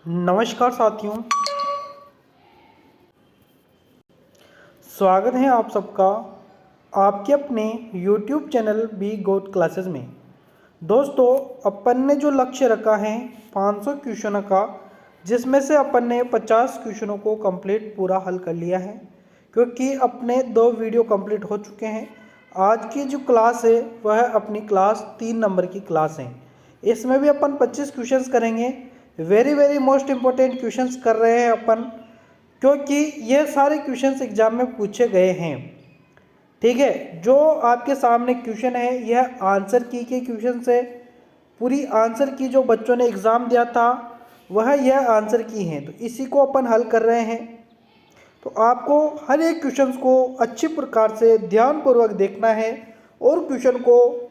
नमस्कार साथियों, स्वागत है आप सबका आपके अपने YouTube चैनल बी गोट क्लासेस में। दोस्तों, अपन ने जो लक्ष्य रखा है 500 क्वेश्चनों का, जिसमें से अपन ने 50 क्वेश्चनों को कंप्लीट पूरा हल कर लिया है, क्योंकि अपने 2 वीडियो कंप्लीट हो चुके हैं। आज की जो क्लास है वह अपनी क्लास 3 नंबर की क्लास है। इसमें भी अपन 25 क्वेश्चंस करेंगे। वेरी मोस्ट इम्पोर्टेंट क्वेश्चंस कर रहे हैं अपन, क्योंकि ये सारे क्वेश्चंस एग्जाम में पूछे गए हैं। ठीक है, जो आपके सामने क्वेश्चन है यह आंसर की के क्वेश्चन से, पूरी आंसर की जो बच्चों ने एग्ज़ाम दिया था वह यह आंसर की हैं, तो इसी को अपन हल कर रहे हैं। तो आपको हर एक क्वेश्चन को अच्छी प्रकार से ध्यानपूर्वक देखना है और क्वेश्चन को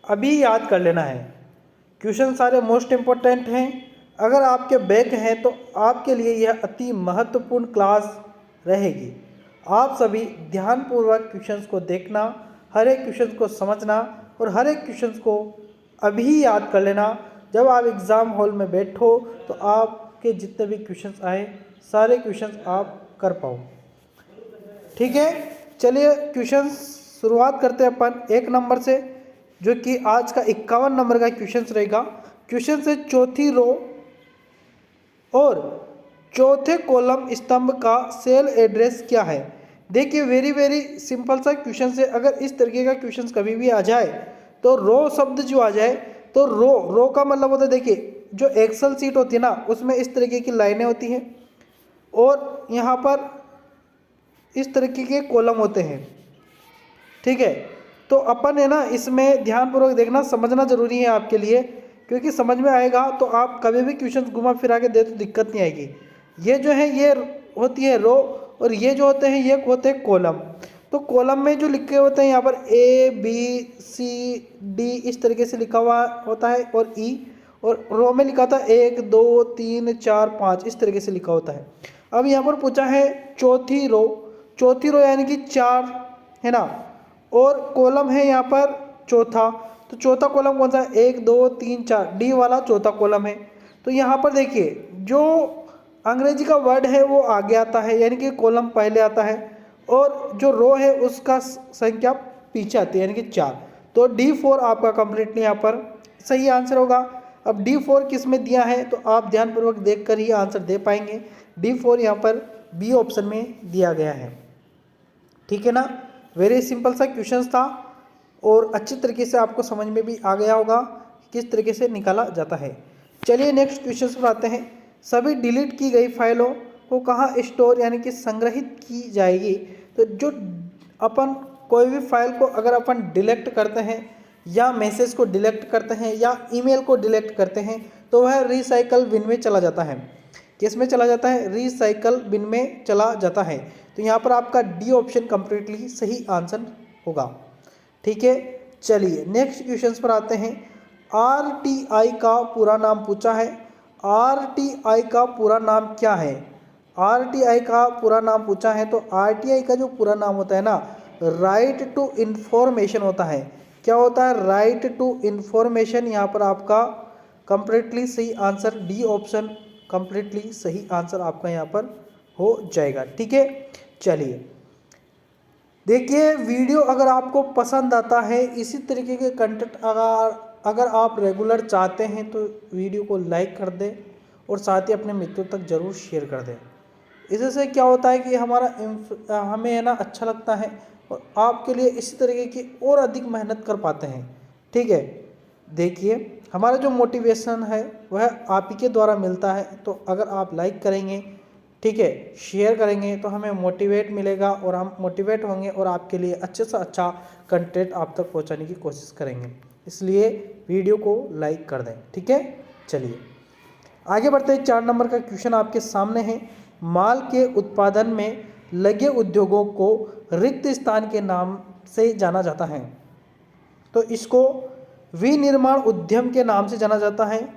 अभी याद कर लेना है। क्वेश्चन सारे मोस्ट इम्पोर्टेंट हैं। अगर आपके बैक हैं तो आपके लिए यह अति महत्वपूर्ण क्लास रहेगी। आप सभी ध्यानपूर्वक क्वेश्चंस को देखना, हर एक क्वेश्चन को समझना और हर एक क्वेश्चन को अभी याद कर लेना। जब आप एग्ज़ाम हॉल में बैठो तो आपके जितने भी क्वेश्चंस आए सारे क्वेश्चंस आप कर पाओ। ठीक है, चलिए क्वेश्चन शुरुआत करते हैं अपन 1 नंबर से, जो कि आज का 51 नंबर का क्वेश्चन रहेगा। क्वेश्चन से चौथी रो और चौथे कॉलम स्तंभ का सेल एड्रेस क्या है। देखिए, वेरी सिंपल सा क्वेश्चन है। अगर इस तरीके का क्वेश्चन कभी भी आ जाए तो रो शब्द जो आ जाए तो रो का मतलब होता है, देखिए जो एक्सेल सीट होती है ना उसमें इस तरीके की लाइनें होती हैं और यहाँ पर इस तरीके के कॉलम होते हैं। ठीक है, तो अपन है ना इसमें ध्यानपूर्वक देखना, समझना जरूरी है आपके लिए, क्योंकि समझ में आएगा तो आप कभी भी क्वेश्चन घुमा फिरा के दे तो दिक्कत नहीं आएगी। ये जो है ये होती है रो और ये जो होते हैं ये होते हैं कॉलम। तो कॉलम में जो लिखे होते हैं यहाँ पर ABCD इस तरीके से लिखा हुआ होता है और E, और रो में लिखा था 1 2 3 4 5 इस तरीके से लिखा होता है। अब यहाँ पर पूछा है चौथी रो यानी कि 4 है ना, और कॉलम है यहाँ पर चौथा। तो चौथा कॉलम कौन सा है? 1 2 3 4 डी वाला चौथा कॉलम है। तो यहाँ पर देखिए जो अंग्रेजी का वर्ड है वो आगे आता है, यानी कि कॉलम पहले आता है, और जो रो है उसका संख्या पीछे आती है, यानी कि 4। तो D4 आपका कंप्लीटली यहाँ पर सही आंसर होगा। अब D4 किस में दिया है तो आप ध्यानपूर्वक देख कर ही आंसर दे पाएंगे। D4 यहाँ पर बी ऑप्शन में दिया गया है। ठीक है ना, वेरी सिंपल सा क्वेश्चन था और अच्छी तरीके से आपको समझ में भी आ गया होगा किस तरीके से निकाला जाता है। चलिए नेक्स्ट क्वेश्चन पर आते हैं। सभी डिलीट की गई फाइलों को कहाँ स्टोर यानी कि संग्रहित की जाएगी। तो जो अपन कोई भी फाइल को अगर अपन डिलीट करते हैं या मैसेज को डिलीट करते हैं या ईमेल को डिलीट करते हैं तो वह रिसाइकल बिन में चला जाता है। किस में चला जाता है? रिसाइकल बिन में चला जाता है। तो यहाँ पर आपका डी ऑप्शन कंप्लीटली सही आंसर होगा। ठीक है, चलिए नेक्स्ट क्वेश्चन पर आते हैं। RTI का पूरा नाम पूछा है। RTI का पूरा नाम क्या है? RTI का पूरा नाम पूछा है तो RTI का जो पूरा नाम होता है ना, राइट टू इन्फॉर्मेशन होता है। क्या होता है? Right to information. यहाँ पर आपका कंप्लीटली सही आंसर डी ऑप्शन कंप्लीटली सही आंसर आपका यहाँ पर हो जाएगा। ठीक है, चलिए देखिए, वीडियो अगर आपको पसंद आता है, इसी तरीके के कंटेंट अगर आप रेगुलर चाहते हैं तो वीडियो को लाइक कर दें और साथ ही अपने मित्रों तक ज़रूर शेयर कर दें। इससे क्या होता है कि हमें है ना अच्छा लगता है और आपके लिए इसी तरीके की और अधिक मेहनत कर पाते हैं। ठीक है, देखिए हमारा जो मोटिवेशन है वह आप ही के द्वारा मिलता है। तो अगर आप लाइक करेंगे, ठीक है, शेयर करेंगे तो हमें मोटिवेट मिलेगा और हम मोटिवेट होंगे और आपके लिए अच्छे से अच्छा कंटेंट आप तक पहुंचाने की कोशिश करेंगे। इसलिए वीडियो को लाइक कर दें। ठीक है, चलिए आगे बढ़ते हैं। 4 नंबर का क्वेश्चन आपके सामने है। माल के उत्पादन में लगे उद्योगों को रिक्त स्थान के नाम से जाना जाता है। तो इसको विनिर्माण उद्यम के नाम से जाना जाता है।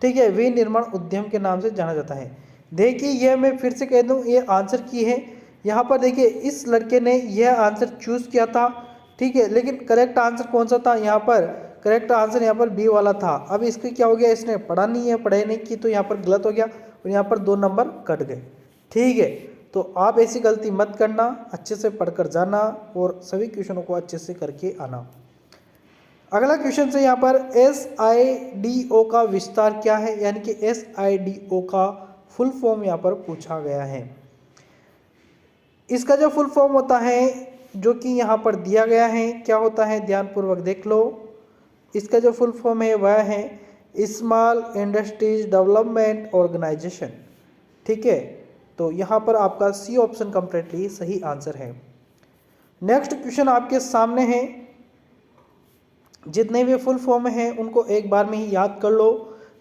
ठीक है, विनिर्माण उद्यम के नाम से जाना जाता है। देखिए यह मैं फिर से कह दूं, ये आंसर की है। यहाँ पर देखिए इस लड़के ने यह आंसर चूज़ किया था। ठीक है, लेकिन करेक्ट आंसर कौन सा था? यहाँ पर करेक्ट आंसर यहाँ पर बी वाला था। अब इसके क्या हो गया, इसने पढ़ा नहीं है, पढ़ाई नहीं की, तो यहाँ पर गलत हो गया और यहाँ पर 2 नंबर कट गए। ठीक है, तो आप ऐसी गलती मत करना, अच्छे से पढ़कर जाना और सभी क्वेश्चनों को अच्छे से करके आना। अगला क्वेश्चन से यहाँ पर SIDO का विस्तार क्या है, यानी कि SIDO का फुल फॉर्म यहाँ पर पूछा गया है। इसका जो फुल फॉर्म होता है जो कि यहाँ पर दिया गया है, क्या होता है ध्यानपूर्वक देख लो। इसका जो फुल फॉर्म है वह है स्मॉल इंडस्ट्रीज डेवलपमेंट ऑर्गेनाइजेशन। ठीक है, तो यहाँ पर आपका सी ऑप्शन कंप्लीटली सही आंसर है। नेक्स्ट क्वेश्चन आपके सामने है, जितने भी फुल फॉर्म हैं उनको एक बार में ही याद कर लो।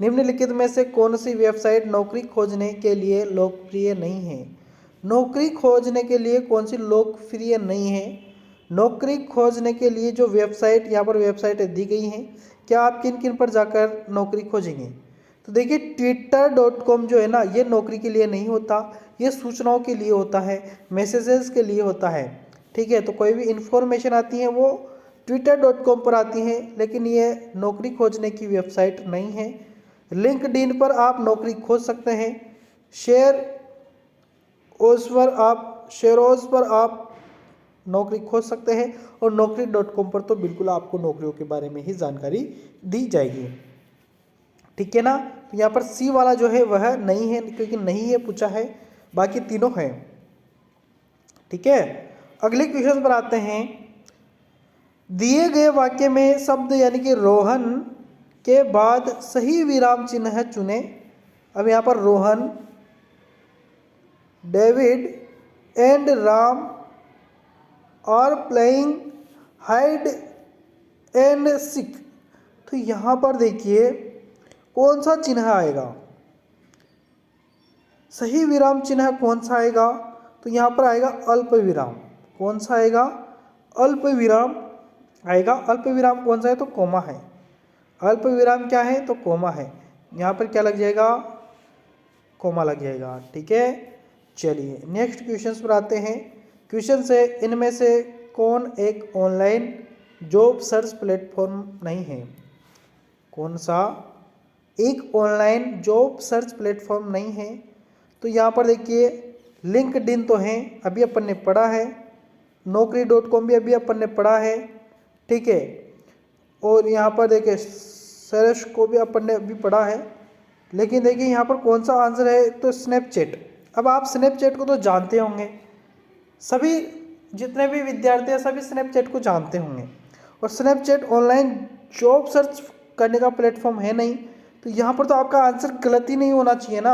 निम्नलिखित में से कौन सी वेबसाइट नौकरी खोजने के लिए लोकप्रिय नहीं है। नौकरी खोजने के लिए कौन सी लोकप्रिय नहीं है। नौकरी खोजने के लिए जो वेबसाइट, यहाँ पर वेबसाइटें दी गई हैं, क्या आप किन किन पर जाकर नौकरी खोजेंगे। तो देखिए twitter.com जो है ना, ये नौकरी के लिए नहीं होता, ये सूचनाओं के लिए होता है, मैसेजेस के लिए होता है। ठीक है, तो कोई भी इंफॉर्मेशन आती है वो twitter.com पर आती है, लेकिन ये नौकरी खोजने की वेबसाइट नहीं है। लिंक्डइन पर आप नौकरी खोज सकते हैं, शेयरोज पर आप नौकरी खोज सकते हैं, और naukri.com पर तो बिल्कुल आपको नौकरियों के बारे में ही जानकारी दी जाएगी। ठीक है ना, तो यहाँ पर सी वाला जो है वह नहीं है, क्योंकि नहीं है पूछा है, बाकी तीनों हैं। ठीक है, अगले क्वेश्चन पर आते हैं। दिए गए वाक्य में शब्द यानी कि रोहन के बाद सही विराम चिन्ह चुने। अब यहाँ पर Rohan, David and Ram are playing hide and seek. तो यहाँ पर देखिए कौन सा चिन्ह आएगा, सही विराम चिन्ह कौन सा आएगा। तो यहाँ पर आएगा अल्प विराम। कौन सा आएगा, अल्प विराम आएगा। अल्प विराम कौन सा है, तो कोमा है। अल्प विराम क्या है, तो कोमा है। यहाँ पर क्या लग जाएगा, कोमा लग जाएगा। ठीक है, चलिए नेक्स्ट क्वेश्चन पर आते हैं। क्वेश्चन से इनमें से कौन एक ऑनलाइन जॉब सर्च प्लेटफॉर्म नहीं है। कौन सा एक ऑनलाइन जॉब सर्च प्लेटफॉर्म नहीं है। तो यहाँ पर देखिए लिंक्डइन तो है, अभी अपन ने पढ़ा है। naukri.com भी अभी अपन ने पढ़ा है। ठीक है, और यहाँ पर देखिए सरस को भी अपन ने अभी पढ़ा है। लेकिन देखिए यहाँ पर कौन सा आंसर है, तो स्नैपचैट। अब आप स्नैपचैट को तो जानते होंगे, सभी जितने भी विद्यार्थी हैं सभी स्नैपचैट को जानते होंगे, और स्नैपचैट ऑनलाइन जॉब सर्च करने का प्लेटफॉर्म है नहीं। तो यहाँ पर तो आपका आंसर गलत ही नहीं होना चाहिए ना।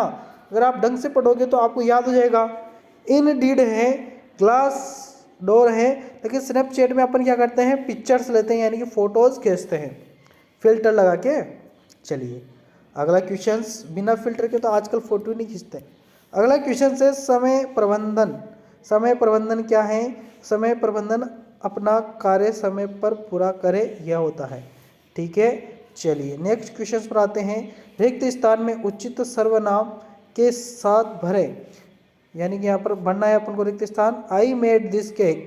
अगर आप ढंग से पढ़ोगे तो आपको याद हो जाएगा। इनडीड है, ग्लास डोर है, लेकिन स्नैपचैट में अपन क्या करते हैं, पिक्चर्स लेते हैं, यानी कि फ़ोटोज़ खींचते हैं फिल्टर लगा के। चलिए अगला क्वेश्चन, बिना फिल्टर के तो आजकल फ़ोटो नहीं खींचते। अगला क्वेश्चन है समय प्रबंधन। समय प्रबंधन क्या है, समय प्रबंधन अपना कार्य समय पर पूरा करे यह होता है। ठीक है, चलिए नेक्स्ट क्वेश्चन पर आते हैं। रिक्त स्थान में उचित सर्वनाम के साथ भरे, यानी कि यहाँ पर भरना है अपन को रिक्त स्थान। I made this cake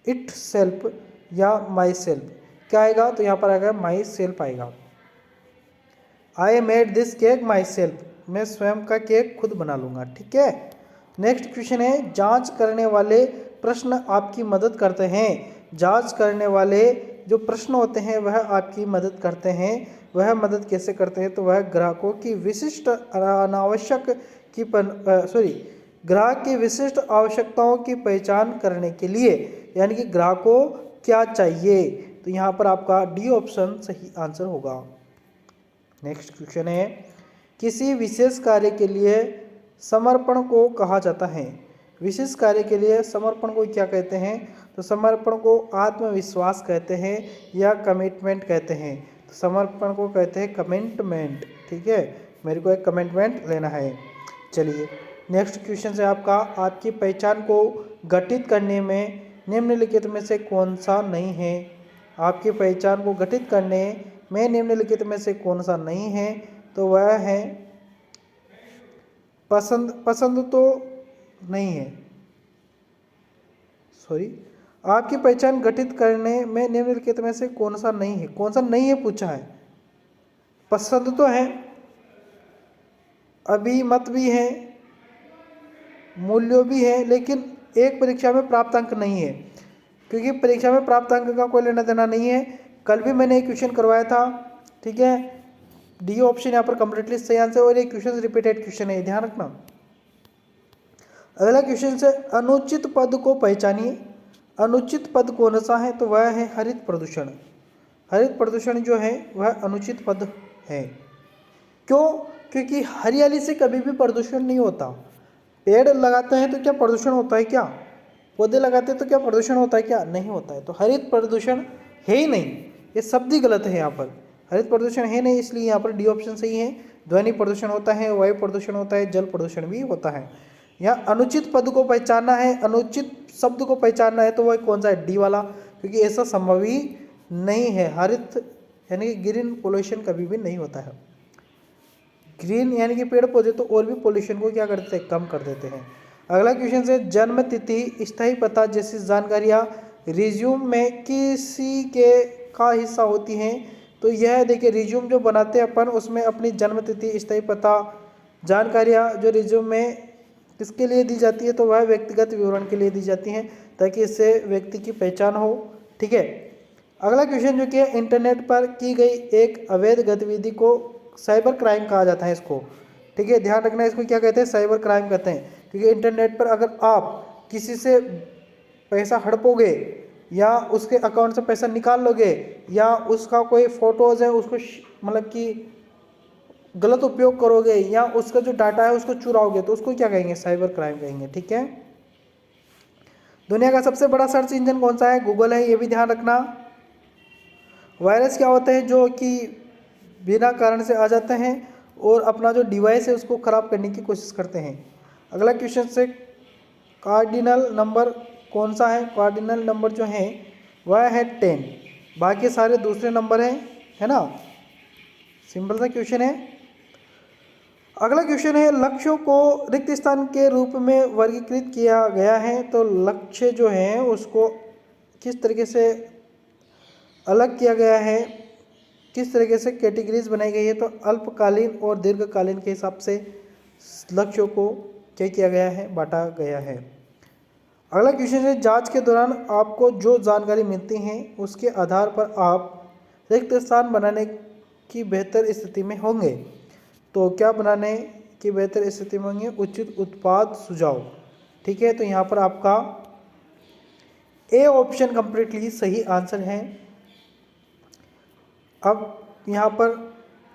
it self या माई सेल्फ, क्या आएगा, तो यहाँ पर आएगा माई सेल्फ आएगा। I made this cake my self, मैं स्वयं का केक खुद बना लूँगा। ठीक है, नेक्स्ट क्वेश्चन है। जांच करने वाले प्रश्न आपकी मदद करते हैं। जांच करने वाले जो प्रश्न होते हैं वह आपकी मदद करते हैं। वह मदद कैसे करते हैं, तो वह ग्राहकों की विशिष्ट अनावश्यक की ग्राहक की विशिष्ट आवश्यकताओं की पहचान करने के लिए, यानी कि ग्राहक को क्या चाहिए। तो यहाँ पर आपका डी ऑप्शन सही आंसर होगा। नेक्स्ट क्वेश्चन है। किसी विशेष कार्य के लिए समर्पण को कहा जाता है। विशेष कार्य के लिए समर्पण को क्या कहते हैं, तो समर्पण को आत्मविश्वास कहते हैं या कमिटमेंट कहते हैं। तो समर्पण को कहते हैं कमिटमेंट। ठीक है, मेरे को एक कमिटमेंट लेना है। चलिए नेक्स्ट क्वेश्चन है आपका। आपकी पहचान को गठित करने में निम्नलिखित में से कौन सा नहीं है। आपकी पहचान को गठित करने में निम्नलिखित में से कौन सा नहीं है, तो वह है पसंद। पसंद तो नहीं है, सॉरी, आपकी पहचान गठित करने में निम्नलिखित में से कौन सा नहीं है? कौन सा नहीं है पूछा है। पसंद तो है, अभिमत भी है, मूल्यों भी है, लेकिन एक परीक्षा में प्राप्त अंक नहीं है, क्योंकि परीक्षा में प्राप्त अंक का कोई लेना देना नहीं है। कल भी मैंने एक क्वेश्चन करवाया था, ठीक है। डी ऑप्शन यहाँ पर कंप्लीटली सही आंसर, और एक क्वेश्चन रिपीटेड क्वेश्चन है, ध्यान रखना। अगला क्वेश्चन से अनुचित पद को पहचानिए। अनुचित पद कौन सा है? तो वह है हरित प्रदूषण। हरित प्रदूषण जो है वह अनुचित पद है। क्यों? क्योंकि हरियाली से कभी भी प्रदूषण नहीं होता। पेड़ लगाते हैं तो क्या प्रदूषण होता है क्या? पौधे लगाते हैं तो क्या प्रदूषण होता है क्या? नहीं होता है। तो हरित प्रदूषण है ही नहीं, ये शब्द ही गलत है। यहाँ पर हरित प्रदूषण है नहीं, इसलिए यहाँ पर डी ऑप्शन सही है। ध्वनि प्रदूषण होता है, वायु प्रदूषण होता है, जल प्रदूषण भी होता है। यहाँ अनुचित पद को पहचानना है, अनुचित शब्द को पहचानना है, तो वह कौन सा है? डी वाला, क्योंकि ऐसा संभव ही नहीं है। हरित यानी कि ग्रीन पोल्यूशन कभी भी नहीं होता है। ग्रीन यानी कि पेड़ पौधे तो और भी पोल्यूशन को क्या करते हैं? कम कर देते हैं। अगला क्वेश्चन से जन्म तिथि, स्थायी पता जैसी जानकारियाँ रिज्यूम में किसी के का हिस्सा होती हैं। तो यह देखिए, रिज्यूम जो बनाते हैं अपन, उसमें अपनी जन्म तिथि, स्थायी पता, जानकारियाँ जो रिज्यूम में किसके लिए दी जाती है? तो वह व्यक्तिगत विवरण के लिए दी जाती हैं, ताकि इससे व्यक्ति की पहचान हो, ठीक है। अगला क्वेश्चन जो कि है, इंटरनेट पर की गई एक अवैध गतिविधि को साइबर क्राइम कहा जाता है इसको, ठीक है। ध्यान रखना, इसको क्या कहते हैं? साइबर क्राइम कहते हैं। क्योंकि इंटरनेट पर अगर आप किसी से पैसा हड़पोगे, या उसके अकाउंट से पैसा निकाल लोगे, या उसका कोई फोटोज़ है उसको मतलब कि गलत उपयोग करोगे, या उसका जो डाटा है उसको चुराओगे, तो उसको क्या कहेंगे? साइबर क्राइम कहेंगे, ठीक है। दुनिया का सबसे बड़ा सर्च इंजन कौन सा है? गूगल है, ये भी ध्यान रखना। वायरस क्या होते हैं? जो कि बिना कारण से आ जाते हैं और अपना जो डिवाइस है उसको ख़राब करने की कोशिश करते हैं। अगला क्वेश्चन से कार्डिनल नंबर कौन सा है? कार्डिनल नंबर जो है वह है 10, बाकी सारे दूसरे नंबर हैं, है ना। सिंपल सा क्वेश्चन है। अगला क्वेश्चन है, लक्ष्यों को रिक्त स्थान के रूप में वर्गीकृत किया गया है। तो लक्ष्य जो है उसको किस तरीके से अलग किया गया है, किस तरीके से कैटेगरीज बनाई गई है? तो अल्पकालीन और दीर्घकालीन के हिसाब से लक्ष्यों को क्या किया गया है? बांटा गया है। अगला क्वेश्चन है, जांच के दौरान आपको जो जानकारी मिलती है उसके आधार पर आप रिक्त स्थान बनाने की बेहतर स्थिति में होंगे। तो क्या बनाने की बेहतर स्थिति में होंगे? उचित उत्पाद सुझाव, ठीक है। तो यहाँ पर आपका ए ऑप्शन कंप्लीटली सही आंसर है। अब यहाँ पर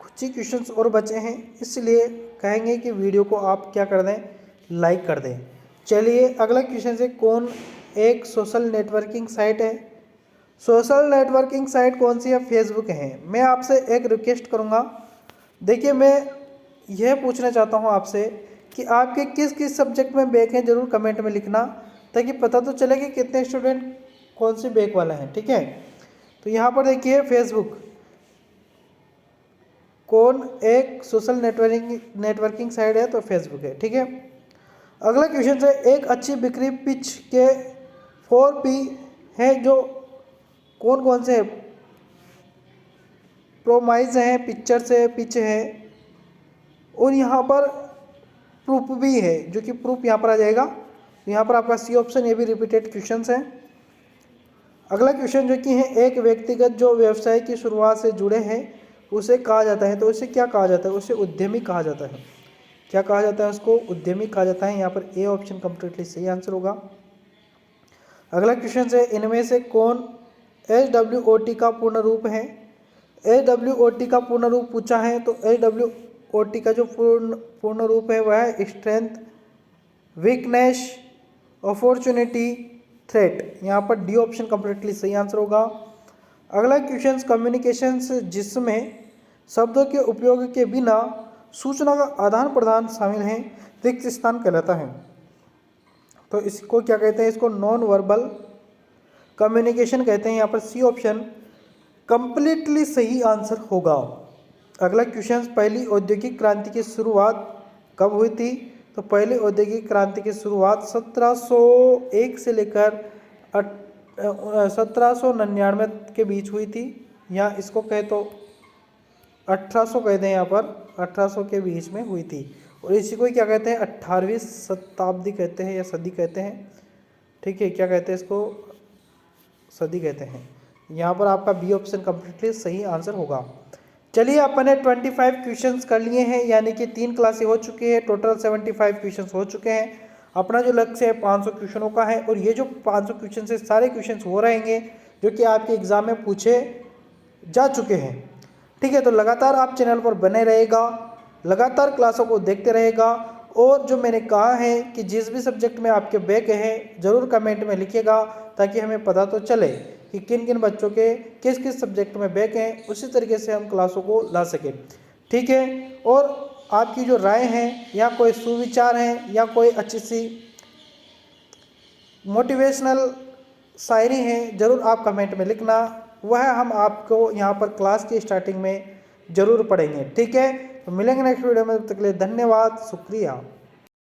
कुछ ही क्वेश्चंस और बचे हैं, इसलिए कहेंगे कि वीडियो को आप क्या कर दें? लाइक कर दें। चलिए अगला क्वेश्चन से, कौन एक सोशल नेटवर्किंग साइट है? सोशल नेटवर्किंग साइट कौन सी है? फेसबुक है। मैं आपसे एक रिक्वेस्ट करूँगा, देखिए मैं यह पूछना चाहता हूँ आपसे कि आपके किस किस सब्जेक्ट में बैक हैं, ज़रूर कमेंट में लिखना, ताकि पता तो चले कि कितने स्टूडेंट कौन सी बैक वाला हैं, ठीक है। तो यहाँ पर देखिए, फेसबुक कौन एक सोशल नेटवर्किंग साइट है? तो फेसबुक है, ठीक है। अगला क्वेश्चन है, एक अच्छी बिक्री पिच के 4P है, जो कौन कौन से हैं? प्रोमाइज है, पिक्चर्स है, पिच है, और यहाँ पर प्रूफ भी है, जो कि प्रूफ यहाँ पर आ जाएगा। यहाँ पर आपका सी ऑप्शन, ये भी रिपीटेड क्वेश्चन है। अगला क्वेश्चन जो कि है, एक व्यक्तिगत जो व्यवसाय की शुरुआत से जुड़े हैं उसे कहा जाता है। तो उसे क्या कहा जाता है? उसे उद्यमी कहा जाता है। क्या कहा जाता है? उसको उद्यमी कहा जाता है। यहाँ पर ए ऑप्शन कंप्लीटली सही आंसर होगा। अगला क्वेश्चन है, इनमें से कौन SWOT का पूर्ण रूप है? SWOT का पूर्ण रूप पूछा है, तो SWOT का जो पूर्ण रूप है वह है स्ट्रेंथ, वीकनेस, अपॉर्चुनिटी, थ्रेट। यहाँ पर डी ऑप्शन कंप्लीटली सही आंसर होगा। अगला क्वेश्चन, कम्युनिकेशंस जिसमें शब्दों के उपयोग के बिना सूचना का आदान प्रदान शामिल है, रिक्त स्थान कहलाता है। तो इसको क्या कहते हैं? इसको नॉन वर्बल कम्युनिकेशन कहते हैं। यहाँ पर सी ऑप्शन कंप्लीटली सही आंसर होगा। अगला क्वेश्चन, पहली औद्योगिक क्रांति की शुरुआत कब हुई थी? तो पहली औद्योगिक क्रांति की शुरुआत 1701 से लेकर 1799 के बीच हुई थी, या इसको कहे तो 1800 कहते हैं, यहाँ पर 1800 के बीच में हुई थी। और इसी को ही क्या कहते हैं, 18वीं शताब्दी कहते हैं या सदी कहते हैं। ठीक है, क्या कहते हैं इसको, सदी कहते हैं। यहाँ पर आपका बी ऑप्शन कम्प्लीटली सही आंसर होगा। चलिए अपन ने 25 क्वेश्चंस कर लिए हैं, यानी कि 3 क्लासें हो चुकी है, टोटल 75 क्वेश्चंस हो चुके हैं। अपना जो लक्ष्य है 500 क्वेश्चनों का है, और ये जो 500 क्वेश्चन है सारे क्वेश्चंस वो रहेंगे जो कि आपके एग्जाम में पूछे जा चुके हैं। ठीक है, तो लगातार आप चैनल पर बने रहेगा, लगातार क्लासों को देखते रहेगा, और जो मैंने कहा है कि जिस भी सब्जेक्ट में आपके बैक हैं ज़रूर कमेंट में लिखिएगा, ताकि हमें पता तो चले कि किन किन बच्चों के किस किस सब्जेक्ट में बैक हैं, उसी तरीके से हम क्लासों को ला सकें। ठीक है, और आपकी जो राय है या कोई सुविचार हैं या कोई अच्छी सी मोटिवेशनल शायरी है, ज़रूर आप कमेंट में लिखना, वह हम आपको यहाँ पर क्लास की स्टार्टिंग में ज़रूर पढ़ेंगे। ठीक है, तो मिलेंगे नेक्स्ट वीडियो में, तब तक के लिए धन्यवाद, शुक्रिया।